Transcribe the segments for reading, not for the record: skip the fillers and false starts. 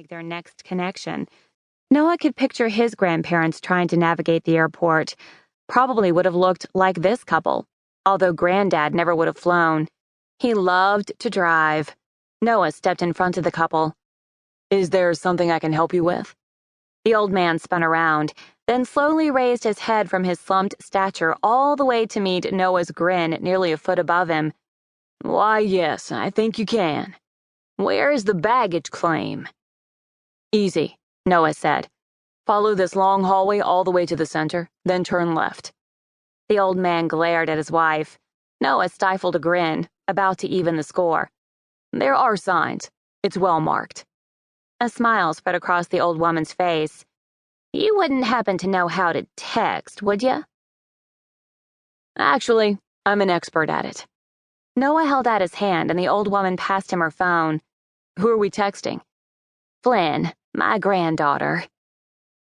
make their next connection. Noah could picture his grandparents trying to navigate the airport. Probably would have looked like this couple, although Granddad never would have flown. He loved to drive. Noah stepped in front of the couple. "Is there something I can help you with?" The old man spun around, then slowly raised his head from his slumped stature all the way to meet Noah's grin nearly a foot above him. "Why, yes, I think you can. Where is the baggage claim?" "Easy," Noah said. "Follow this long hallway all the way to the center, then turn left." The old man glared at his wife. Noah stifled a grin, about to even the score. "There are signs. It's well marked." A smile spread across the old woman's face. "You wouldn't happen to know how to text, would you?" "Actually, I'm an expert at it." Noah held out his hand and the old woman passed him her phone. "Who are we texting?" "Flynn, my granddaughter."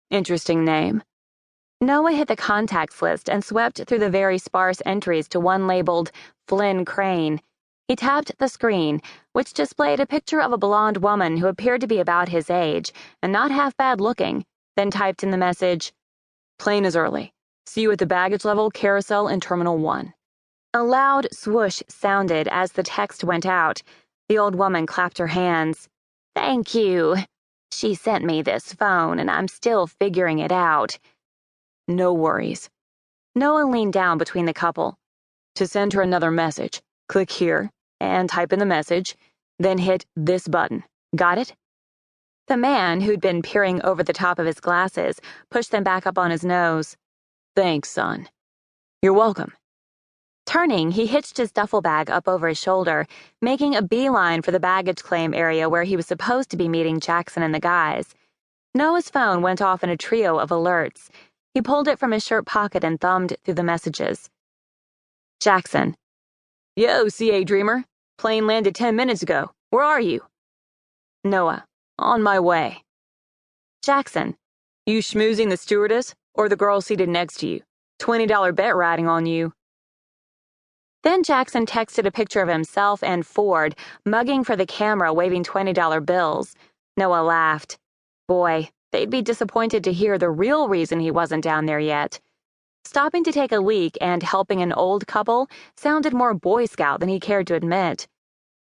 "Interesting name." Noah hit the contacts list and swept through the very sparse entries to one labeled Flynn Crane. He tapped the screen, which displayed a picture of a blonde woman who appeared to be about his age and not half bad looking, then typed in the message, "Plane is early. See you at the baggage level carousel in Terminal 1. A loud swoosh sounded as the text went out. The old woman clapped her hands. "Thank you. She sent me this phone and I'm still figuring it out." "No worries." Noah leaned down between the couple. "To send her another message, click here and type in the message, then hit this button. Got it?" The man, who'd been peering over the top of his glasses, pushed them back up on his nose. "Thanks, son." "You're welcome." Turning, he hitched his duffel bag up over his shoulder, making a beeline for the baggage claim area where he was supposed to be meeting Jackson and the guys. Noah's phone went off in a trio of alerts. He pulled it from his shirt pocket and thumbed through the messages. Jackson. "Yo, CA Dreamer. Plane landed 10 minutes ago. Where are you?" Noah. "On my way." Jackson. "You schmoozing the stewardess or the girl seated next to you? $20 bet riding on you." Then Jackson texted a picture of himself and Ford, mugging for the camera, waving $20 bills. Noah laughed. Boy, they'd be disappointed to hear the real reason he wasn't down there yet. Stopping to take a leak and helping an old couple sounded more Boy Scout than he cared to admit.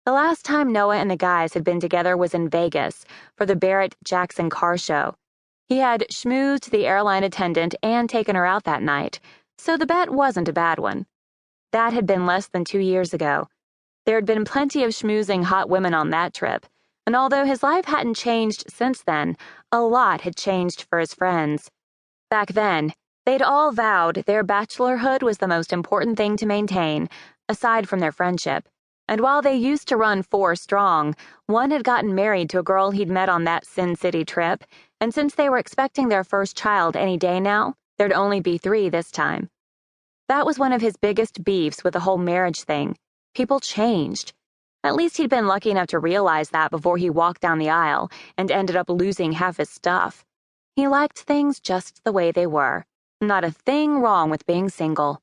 The last time Noah and the guys had been together was in Vegas for the Barrett-Jackson car show. He had schmoozed the airline attendant and taken her out that night, so the bet wasn't a bad one. That had been less than 2 years ago. There had been plenty of schmoozing hot women on that trip, and although his life hadn't changed since then, a lot had changed for his friends. Back then, they'd all vowed their bachelorhood was the most important thing to maintain, aside from their friendship. And while they used to run 4 strong, one had gotten married to a girl he'd met on that Sin City trip, and since they were expecting their first child any day now, there'd only be 3 this time. That was one of his biggest beefs with the whole marriage thing. People changed. At least he'd been lucky enough to realize that before he walked down the aisle and ended up losing half his stuff. He liked things just the way they were. Not a thing wrong with being single.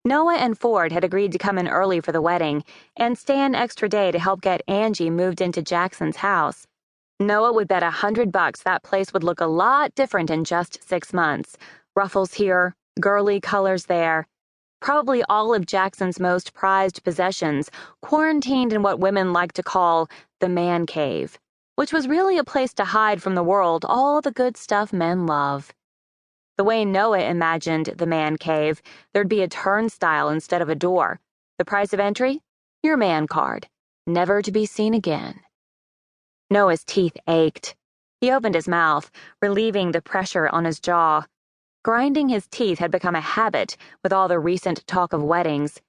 Noah and Ford had agreed to come in early for the wedding and stay an extra day to help get Angie moved into Jackson's house. Noah would bet $100 that place would look a lot different in just 6 months. Ruffles here, girly colors there. Probably all of Jackson's most prized possessions quarantined in what women like to call the man cave, which was really a place to hide from the world all the good stuff men love. The way Noah imagined the man cave, there'd be a turnstile instead of a door. The price of entry? Your man card. Never to be seen again. Noah's teeth ached. He opened his mouth, relieving the pressure on his jaw. Grinding his teeth had become a habit with all the recent talk of weddings.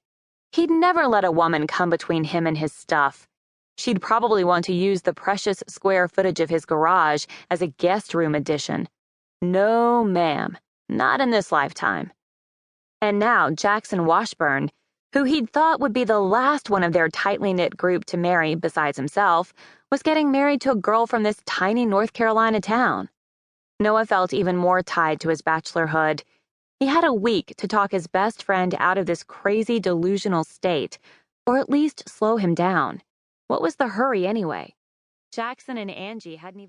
He'd never let a woman come between him and his stuff. She'd probably want to use the precious square footage of his garage as a guest room addition. No, ma'am, not in this lifetime. And now Jackson Washburn, who he'd thought would be the last one of their tightly knit group to marry besides himself, was getting married to a girl from this tiny North Carolina town. Noah felt even more tied to his bachelorhood. He had a week to talk his best friend out of this crazy delusional state, or at least slow him down. What was the hurry anyway? Jackson and Angie hadn't even